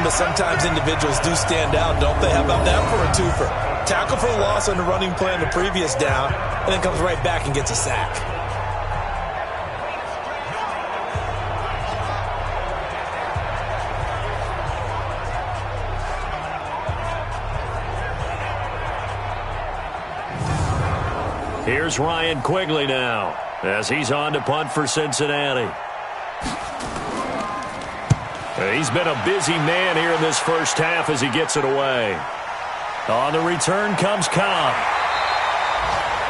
team, but sometimes individuals do stand out, don't they? How about that for a twofer? Tackle for the loss on the running play on the previous down, and then comes right back and gets a sack. Here's Ryan Quigley now as he's on to punt for Cincinnati. He's been a busy man here in this first half as he gets it away. On the return comes Cobb.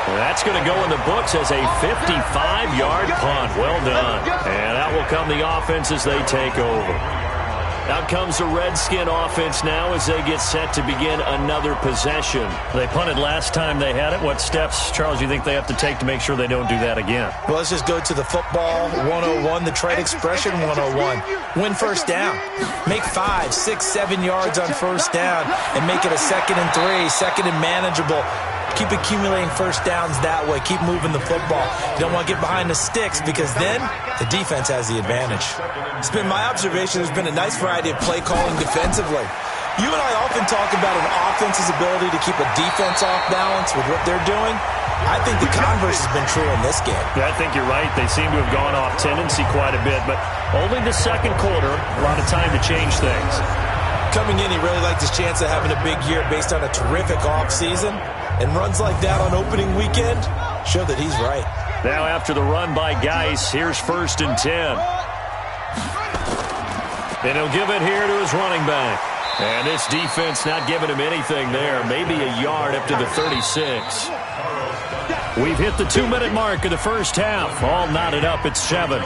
That's going to go in the books as a 55-yard punt. Well done. And out will come the offense as they take over. Out comes the Redskin offense now as they get set to begin another possession. They punted last time they had it. What steps, Charles, do you think they have to take to make sure they don't do that again? Well, let's just go to the football 101, the trade expression 101. Win first down. Make 5, 6, 7 yards on first down and make it a 2nd and 3, second and manageable. Keep accumulating first downs that way. Keep moving the football. You don't want to get behind the sticks because then the defense has the advantage. It's been my observation there's been a nice variety of play calling defensively. You and I often talk about an offense's ability to keep a defense off balance with what they're doing. I think the converse has been true in this game. Yeah, I think you're right. They seem to have gone off tendency quite a bit, but only the second quarter, a lot of time to change things. Coming in, he really liked his chance of having a big year based on a terrific offseason. And runs like that on opening weekend show that he's right. Now after the run by Geis, here's 1st and 10. And he'll give it here to his running back. And this defense not giving him anything there. Maybe a yard up to the 36. We've hit the 2-minute mark of the first half. All knotted up at 7.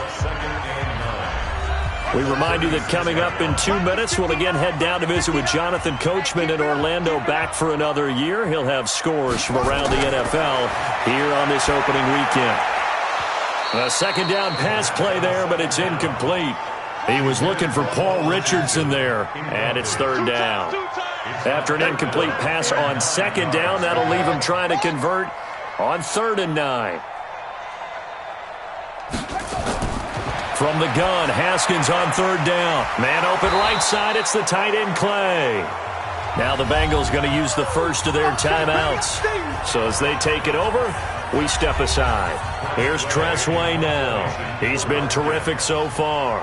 We remind you that coming up in 2 minutes, we'll again head down to visit with Jonathan Coachman in Orlando, back for another year. He'll have scores from around the NFL here on this opening weekend. A second down pass play there, but it's incomplete. He was looking for Paul Richardson there, and it's 3rd down. After an incomplete pass on 2nd down, that'll leave him trying to convert on 3rd and 9. From the gun, Haskins on 3rd down. Man open right side, it's the tight end Clay. Now the Bengals going to use the first of their timeouts. So as they take it over, we step aside. Here's Tressway now. He's been terrific so far.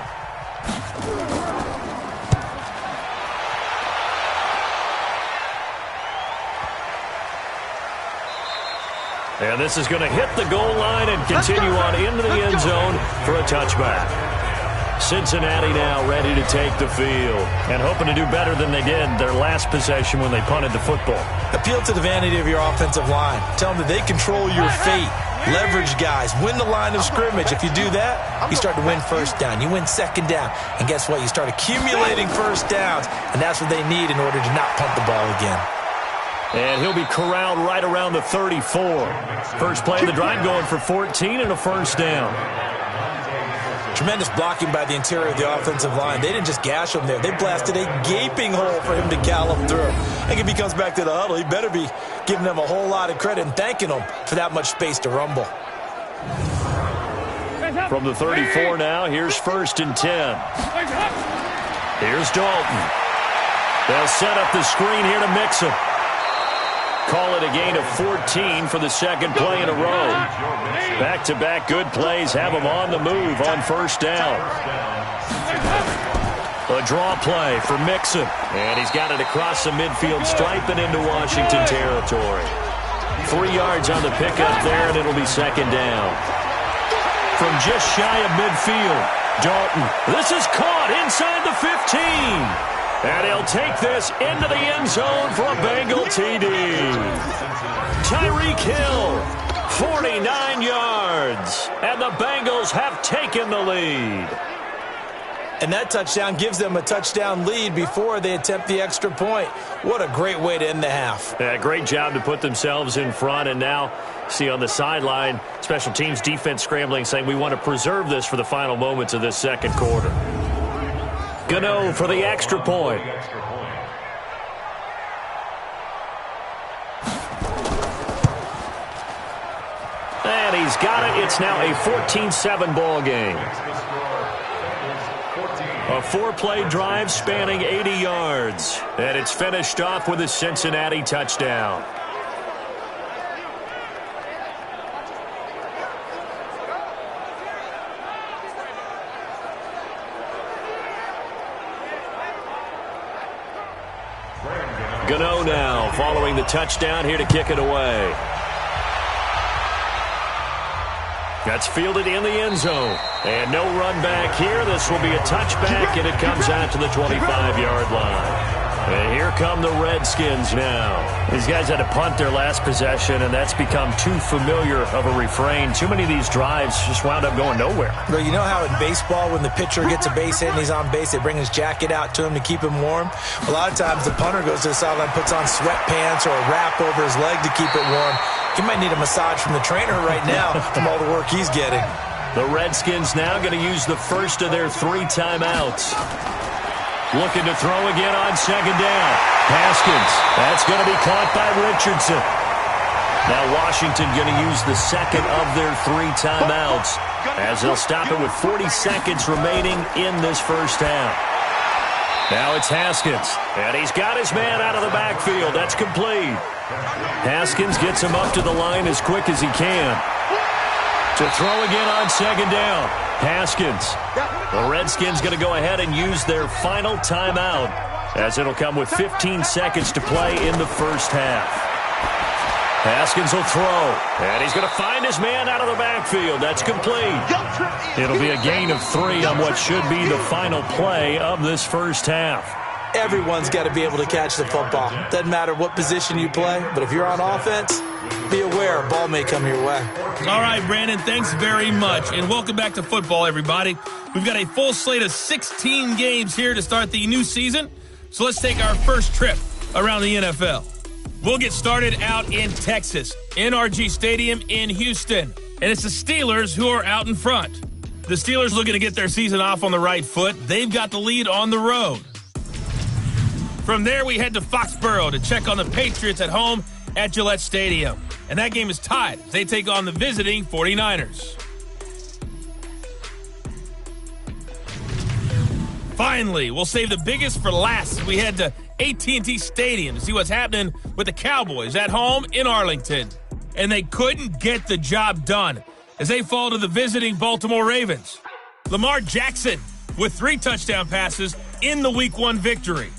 And this is going to hit the goal line and continue on into the end zone for a touchback. Cincinnati now ready to take the field and hoping to do better than they did their last possession when they punted the football. Appeal to the vanity of your offensive line. Tell them that they control your fate. Leverage guys. Win the line of scrimmage. If you do that, you start to win first down. You win 2nd down. And guess what? You start accumulating first downs. And that's what they need in order to not punt the ball again. And he'll be corralled right around the 34. First play of the drive going for 14 and a first down. Tremendous blocking by the interior of the offensive line. They didn't just gash him there. They blasted a gaping hole for him to gallop through. I think if he comes back to the huddle, he better be giving them a whole lot of credit and thanking them for that much space to rumble. From the 34 now, here's 1st and 10. Here's Dalton. They'll set up the screen here to mix him. Call it a gain of 14 for the second play in a row. Back-to-back good plays have him on the move on first down. A draw play for Mixon. And he's got it across the midfield stripe and into Washington territory. 3 yards on the pickup there, and it'll be 2nd down. From just shy of midfield, Dalton. This is caught inside the 15. And he'll take this into the end zone for a Bengal TD. Tyreek Hill, 49 yards. And the Bengals have taken the lead. And that touchdown gives them a touchdown lead before they attempt the extra point. What a great way to end the half. Yeah, great job to put themselves in front. And now, see on the sideline, special teams defense scrambling, saying we want to preserve this for the final moments of this second quarter. Gano for the extra point. And he's got it. It's now a 14-7 ball game. A 4-play drive spanning 80 yards. And it's finished off with a Cincinnati touchdown. Gano now following the touchdown here to kick it away. That's fielded in the end zone. And no run back here. This will be a touchback, and it comes out to the 25-yard line. And here come the Redskins now. These guys had to punt their last possession, and that's become too familiar of a refrain. Too many of these drives just wound up going nowhere. Well, you know how in baseball, when the pitcher gets a base hit and he's on base, they bring his jacket out to him to keep him warm? A lot of times the punter goes to the sideline, puts on sweatpants or a wrap over his leg to keep it warm. He might need a massage from the trainer right now from all the work he's getting. The Redskins now going to use the first of their 3 timeouts. Looking to throw again on second down. Haskins. That's going to be caught by Richardson. Now Washington going to use the second of their 3 timeouts as they'll stop it with 40 seconds remaining in this first half. Now it's Haskins. And he's got his man out of the backfield. That's complete. Haskins gets him up to the line as quick as he can. To throw again on second down. Haskins. The Redskins going to go ahead and use their final timeout as it'll come with 15 seconds to play in the first half. Haskins will throw. And he's going to find his man out of the backfield. That's complete. It'll be a gain of 3 on what should be the final play of this first half. Everyone's got to be able to catch the football. Doesn't matter what position you play, but if you're on offense, be aware a ball may come your way. All right, Brandon, thanks very much. And welcome back to football, everybody. We've got a full slate of 16 games here to start the new season. So let's take our first trip around the NFL. We'll get started out in Texas, NRG Stadium in Houston. And it's the Steelers who are out in front. The Steelers looking to get their season off on the right foot. They've got the lead on the road. From there, we head to Foxborough to check on the Patriots at home at Gillette Stadium. And that game is tied as they take on the visiting 49ers. Finally, we'll save the biggest for last as we head to AT&T Stadium to see what's happening with the Cowboys at home in Arlington. And they couldn't get the job done as they fall to the visiting Baltimore Ravens. Lamar Jackson with 3 touchdown passes in the Week 1 victory.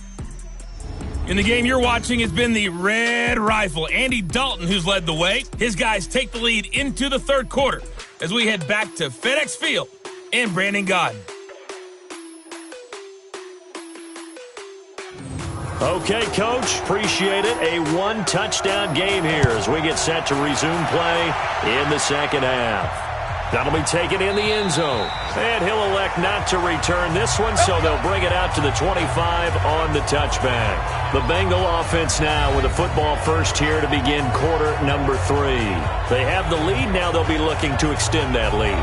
In the game you're watching, it's been the Red Rifle, Andy Dalton, who's led the way. His guys take the lead into the third quarter as we head back to FedEx Field and Brandon Gaudin. Okay, Coach, appreciate it. A 1-touchdown game here as we get set to resume play in the second half. That'll be taken in the end zone. And he'll elect not to return this one, so they'll bring it out to the 25 on the touchback. The Bengal offense now with a football first here to begin quarter number 3. They have the lead. Now they'll be looking to extend that lead.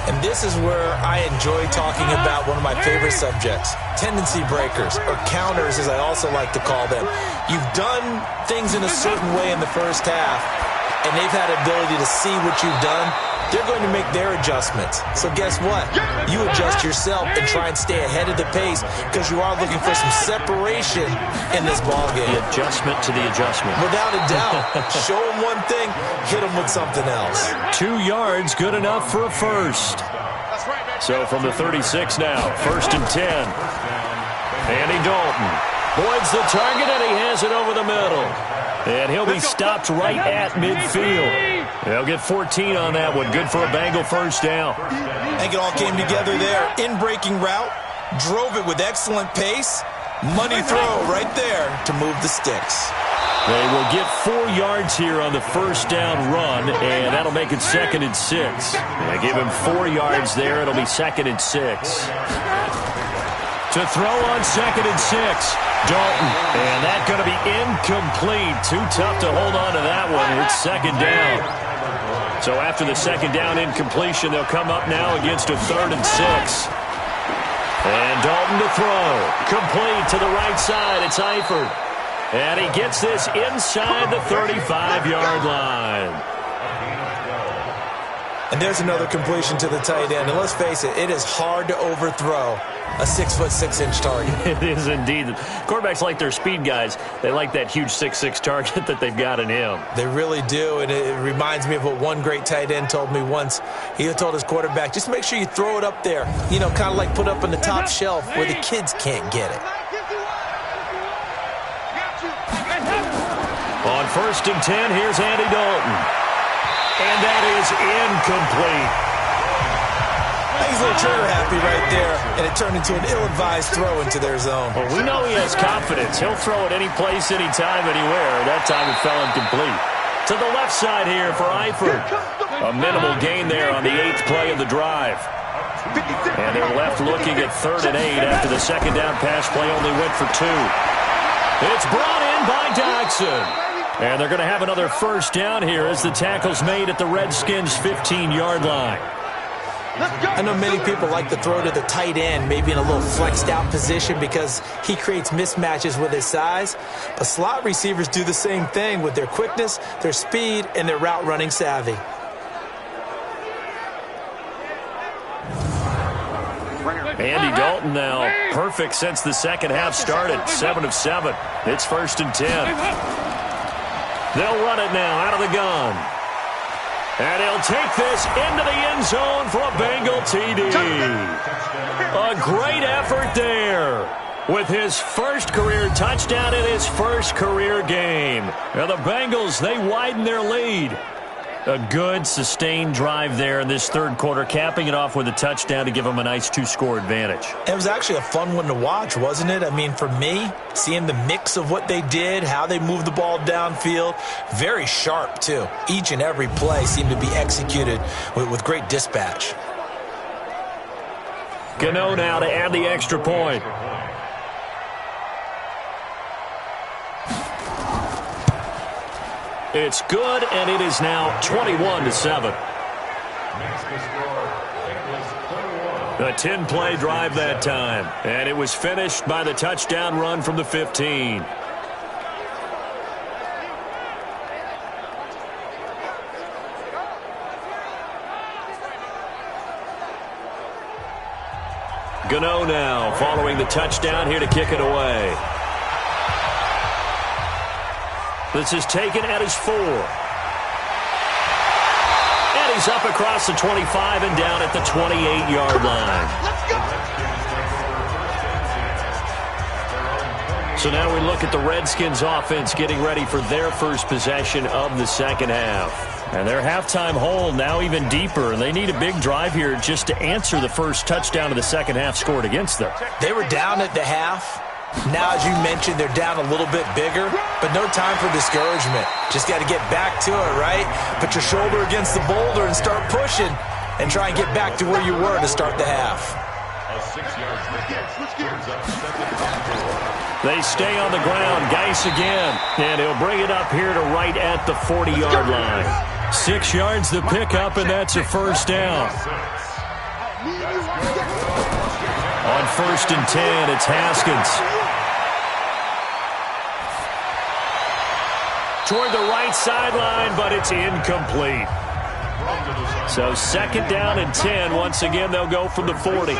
And this is where I enjoy talking about one of my favorite subjects, tendency breakers, or counters as I also like to call them. You've done things in a certain way in the first half, and they've had the ability to see what you've done. They're going to make their adjustments. So guess what? You adjust yourself and try and stay ahead of the pace because you are looking for some separation in this ballgame. The adjustment to the adjustment. Without a doubt. Show them one thing, hit them with something else. 2 yards, good enough for a first. So from the 36 now, 1st and 10. Andy Dalton voids the target, and he has it over the middle. And he'll be stopped right at midfield. They'll get 14 on that one. Good for a Bengal first down. I think it all came together there. In-breaking route, drove it with excellent pace. Money throw right there to move the sticks. They will get 4 yards here on the first down run, and that'll make it 2nd and 6. They give him 4 yards there. It'll be 2nd and 6. To throw on 2nd and 6. Dalton, and that's going to be incomplete. Too tough to hold on to that one. It's 2nd down. So after the 2nd down incompletion, they'll come up now against a 3rd and 6. And Dalton to throw. Complete to the right side. It's Eifert. And he gets this inside the 35-yard line. And there's another completion to the tight end. And let's face it, it is hard to overthrow a 6'6" target. It is indeed. Quarterbacks like their speed guys. They like that huge 6'6" target that they've got in him. They really do, and it reminds me of what one great tight end told me once. He told his quarterback, just make sure you throw it up there, you know, kind of like put up on the top shelf where the kids can't get it. On 1st and 10, here's Andy Dalton. And that is incomplete. He's a little trigger happy right there, and it turned into an ill-advised throw into their zone. Well, we know he has confidence. He'll throw it any place, anytime, anywhere. That time it fell incomplete. To the left side here for Eifert. A minimal gain there on the 8th play of the drive. And they're left looking at 3rd and 8 after the second down pass play only went for 2. It's brought in by Jackson. And they're going to have another first down here as the tackle's made at the Redskins' 15-yard line. I know many people like to throw to the tight end, maybe in a little flexed out position because he creates mismatches with his size. But slot receivers do the same thing with their quickness, their speed, and their route running savvy. Andy Dalton now perfect since the second half started. 7 of 7. It's 1st and 10. They'll run it now out of the gun. And he'll take this into the end zone for a Bengal TD. A great effort there with his first career touchdown in his first career game. Now the Bengals, they widen their lead. A good, sustained drive there in this third quarter, capping it off with a touchdown to give them a nice 2-score advantage. It was actually a fun one to watch, wasn't it? I mean, for me, seeing the mix of what they did, how they moved the ball downfield, very sharp, too. Each and every play seemed to be executed with great dispatch. Gano now to add the extra point. It's good, and it is now 21-7. A 10-play drive that time, and it was finished by the touchdown run from the 15. Gano now following the touchdown here to kick it away. This is taken at his 4. And he's up across the 25 and down at the 28-yard line. So now we look at the Redskins offense getting ready for their first possession of the second half. And their halftime hole now even deeper, and they need a big drive here just to answer the first touchdown of the second half scored against them. They were down at the half. Now, as you mentioned, they're down a little bit bigger, but no time for discouragement. Just got to get back to it, right? Put your shoulder against the boulder and start pushing and try and get back to where you were to start the half. They stay on the ground. Geis again, and he'll bring it up here to right at the 40-yard line. 6 yards the pickup, and that's a first down. On 1st and 10, it's Haskins. Toward the right sideline, but it's incomplete. So 2nd down and 10. Once again, they'll go from the 40.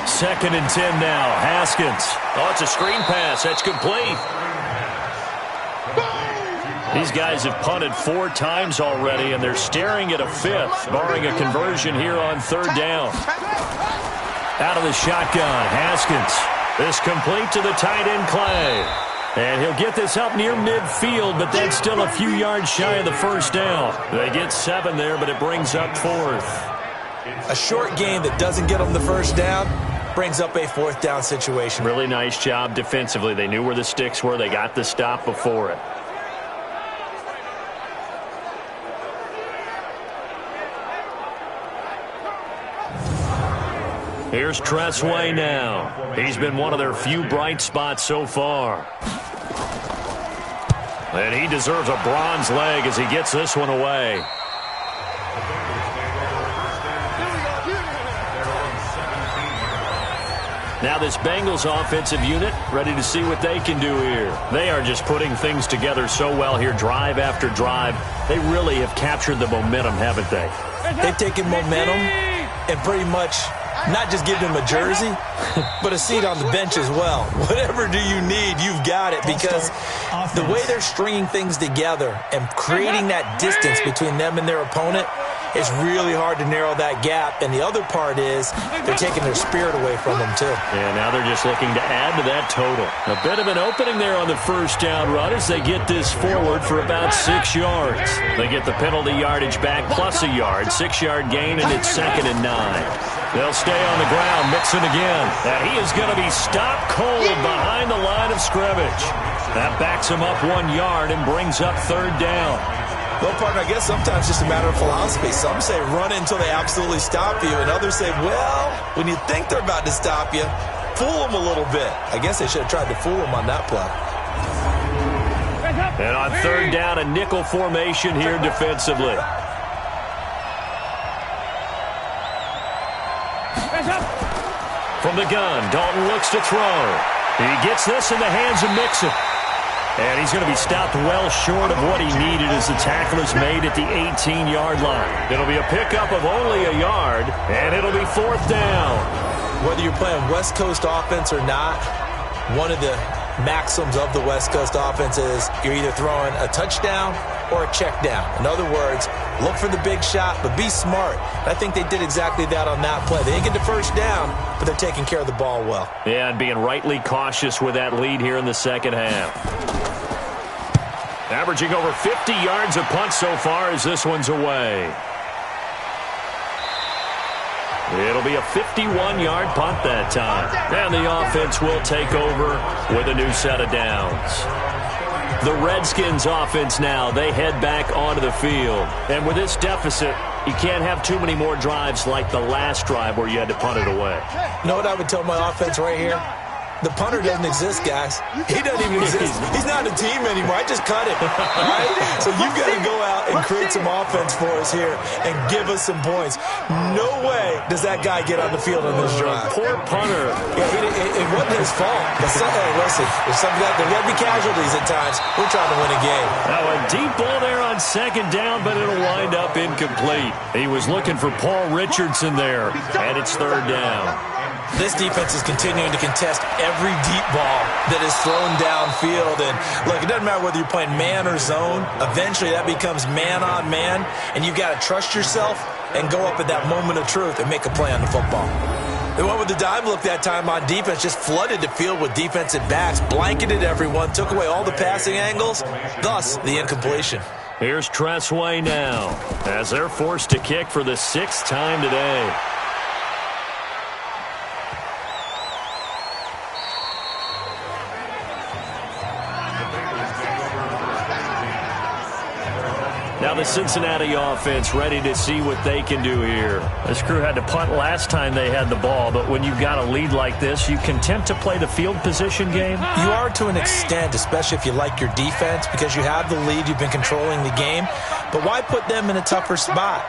2nd and 10 now. Haskins. Oh, it's a screen pass. That's complete. These guys have punted 4 times already, and they're staring at a 5th, barring a conversion here on 3rd down. Out of the shotgun, Haskins. This complete to the tight end, Clay. And he'll get this up near midfield, but that's still a few yards shy of the first down. They get 7 there, but it brings up 4th. A short game that doesn't get them the first down brings up a 4th down situation. Really nice job defensively. They knew where the sticks were. They got the stop before it. Here's Tressway now. He's been one of their few bright spots so far. And he deserves a bronze leg as he gets this one away. Now this Bengals offensive unit ready to see what they can do here. They are just putting things together so well here, drive after drive. They really have captured the momentum, haven't they? They've taken momentum and pretty much not just give them a jersey, but a seat on the bench as well. Whatever do you need, you've got it, because the way they're stringing things together and creating that distance between them and their opponent, it's really hard to narrow that gap. And the other part is they're taking their spirit away from them, too. Yeah, now they're just looking to add to that total. A bit of an opening there on the first down run as they get this forward for about 6 yards. They get the penalty yardage back plus a yard, 6-yard gain, and it's 2nd and 9. They'll stay on the ground, Mixon again. And he is going to be stopped cold behind the line of scrimmage. That backs him up 1 yard and brings up 3rd down. Well, partner, I guess sometimes it's just a matter of philosophy. Some say run until they absolutely stop you, and others say, well, when you think they're about to stop you, fool them a little bit. I guess they should have tried to fool them on that play. And on 3rd down, a nickel formation here defensively. From the gun, Dalton looks to throw. He gets this in the hands of Mixon. And he's going to be stopped well short of what he needed as the tackle is made at the 18-yard line. It'll be a pickup of only a yard, and it'll be 4th down. Whether you're playing West Coast offense or not, one of the maxims of the West Coast offense is you're either throwing a touchdown or a check down. In other words, look for the big shot, but be smart. I think they did exactly that on that play. They didn't get the first down, but they're taking care of the ball well. Yeah, and being rightly cautious with that lead here in the second half. Averaging over 50 yards a punt so far as this one's away. It'll be a 51-yard punt that time. And the offense will take over with a new set of downs. The Redskins offense now, they head back onto the field. And with this deficit, you can't have too many more drives like the last drive where you had to punt it away. You know what I would tell my offense right here? The punter doesn't exist, guys. He doesn't even exist. He's not a team anymore. I just cut him. All right? So you've got to go out and create some offense for us here and give us some points. No way does that guy get on the field on this drive. Poor punter. Yeah, it wasn't his fault. But hey, listen, there's got to be casualties at times. We're trying to win a game. Now a deep ball there on 2nd down, but it'll wind up incomplete. He was looking for Paul Richardson there, and it's 3rd down. This defense is continuing to contest every deep ball that is thrown downfield. And, look, it doesn't matter whether you're playing man or zone. Eventually that becomes man on man, and you've got to trust yourself and go up at that moment of truth and make a play on the football. They went with the dime look that time on defense, just flooded the field with defensive backs, blanketed everyone, took away all the passing angles, thus the incompletion. Here's Tressway now as they're forced to kick for the 6th time today. Now the Cincinnati offense ready to see what they can do here. This crew had to punt last time they had the ball, but when you've got a lead like this, you content to play the field position game? You are to an extent, especially if you like your defense, because you have the lead, you've been controlling the game. But why put them in a tougher spot?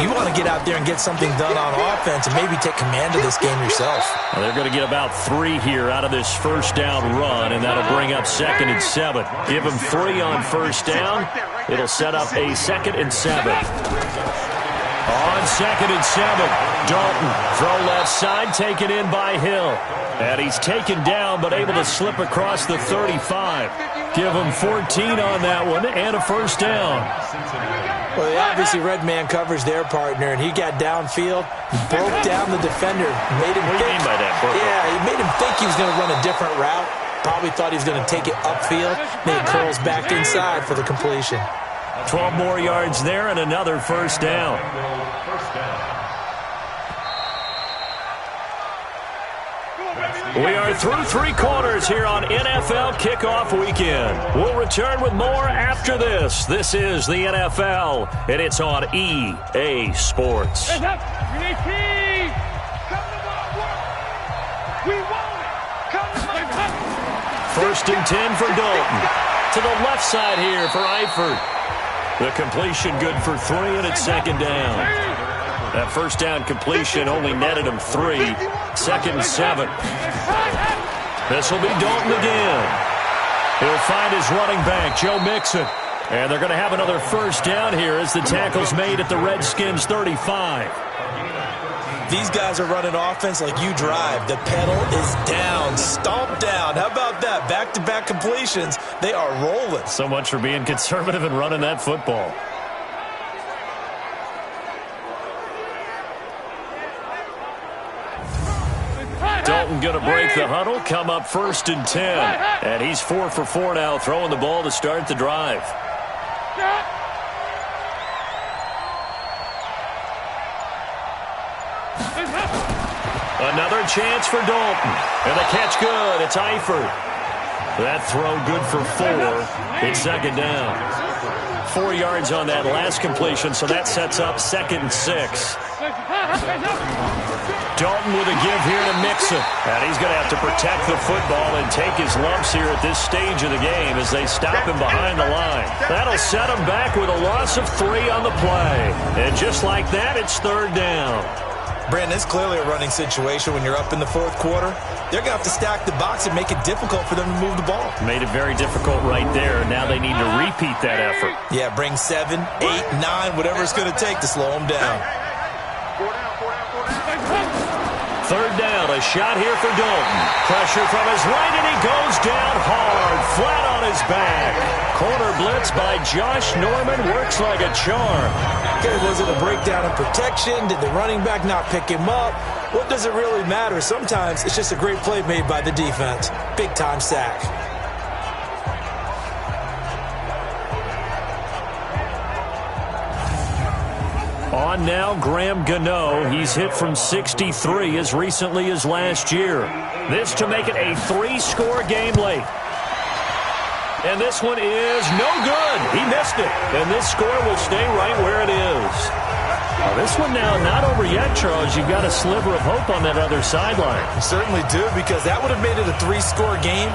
You want to get out there and get something done on offense and maybe take command of this game yourself. Well, they're going to get about 3 here out of this first down run, and that'll bring up 2nd and 7. Give them 3 on first down. It'll set up a 2nd and 7. On 2nd and 7, Dalton, throw left side, taken in by Hill. And he's taken down, but able to slip across the 35. Give him 14 on that one, and a first down. Well, they obviously red man covers their partner, and he got downfield, broke down the defender, made him What do you mean by that? Yeah, he made him think he was going to run a different route. Probably thought he was going to take it upfield. Then he curls back inside for the completion. 12 more yards there and another first down. We are through 3 quarters here on NFL Kickoff Weekend. We'll return with more after this. This is the NFL, and it's on EA Sports. First and 10 for Dalton. To the left side here for Eifert. The completion good for 3, and it's 2nd down. That first down completion only netted him 3. 2nd and 7. This will be Dalton again. He'll find his running back, Joe Mixon. And they're going to have another first down here as the tackle's made at the Redskins' 35. These guys are running offense like you drive. The pedal is down, stomp down. How about that? Back-to-back completions. They are rolling. So much for being conservative and running that football. Dalton going to break the huddle, come up 1st and 10. And he's 4 for 4 now, throwing the ball to start the drive. Another chance for Dalton. And the catch good. It's Eifert. That throw good for 4. It's 2nd down. 4 yards on that last completion, so that sets up 2nd and 6. Dalton with a give here to Mixon. And he's going to have to protect the football and take his lumps here at this stage of the game as they stop him behind the line. That'll set him back with a loss of 3 on the play. And just like that, it's 3rd down. Brandon, it's clearly a running situation when you're up in the 4th quarter. They're going to have to stack the box and make it difficult for them to move the ball. Made it very difficult right there. Now they need to repeat that effort. Yeah, bring 7, 8, 9, whatever it's going to take to slow them down. 3rd down, a shot here for Dalton. Pressure from his right, and he goes down hard, flat on his back. Corner blitz by Josh Norman works like a charm. Okay, was it a breakdown in protection? Did the running back not pick him up? What does it really matter? Sometimes it's just a great play made by the defense. Big-time sack. On now, Graham Gano. He's hit from 63 as recently as last year. This to make it a 3-score game late. And this one is no good. He missed it. And this score will stay right where it is. Well, this one now not over yet, Charles. You've got a sliver of hope on that other sideline. You certainly do, because that would have made it a 3-score game.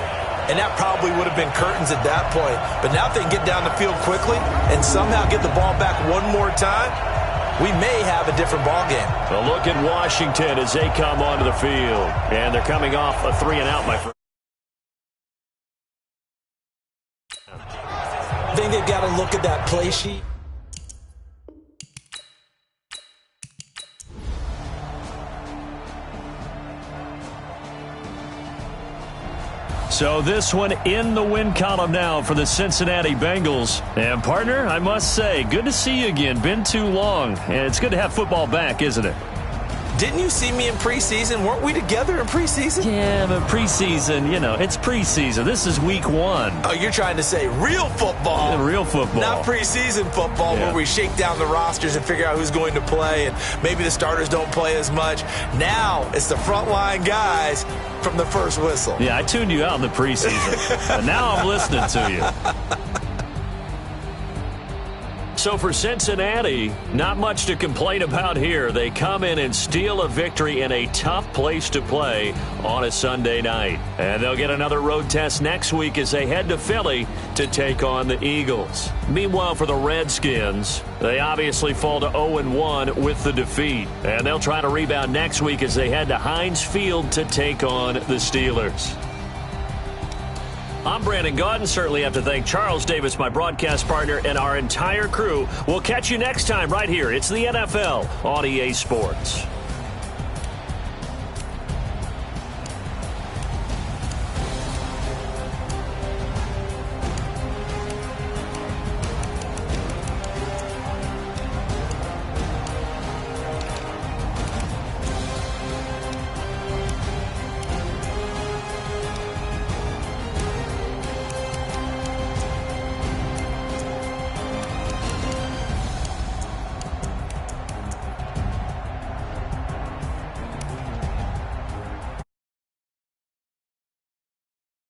And that probably would have been curtains at that point. But now if they can get down the field quickly and somehow get the ball back one more time, we may have a different ball game. A look at Washington as they come onto the field. And they're coming off a 3-and-out, my friend. I think they've got to look at that play sheet. So this one in the win column now for the Cincinnati Bengals. And, partner, I must say, good to see you again. Been too long. And it's good to have football back, isn't it? Didn't you see me in preseason? Weren't we together in preseason? Yeah, but preseason, you know, it's preseason. This is week 1. Oh, you're trying to say real football. Yeah, real football. Not preseason football where we shake down the rosters and figure out who's going to play, and maybe the starters don't play as much. Now it's the frontline guys from the first whistle. Yeah, I tuned you out in the preseason. But now I'm listening to you. So for Cincinnati, not much to complain about here. They come in and steal a victory in a tough place to play on a Sunday night. And they'll get another road test next week as they head to Philly to take on the Eagles. Meanwhile, for the Redskins, they obviously fall to 0-1 with the defeat. And they'll try to rebound next week as they head to Heinz Field to take on the Steelers. I'm Brandon Gaudin. Certainly have to thank Charles Davis, my broadcast partner, and our entire crew. We'll catch you next time right here. It's the NFL on EA Sports.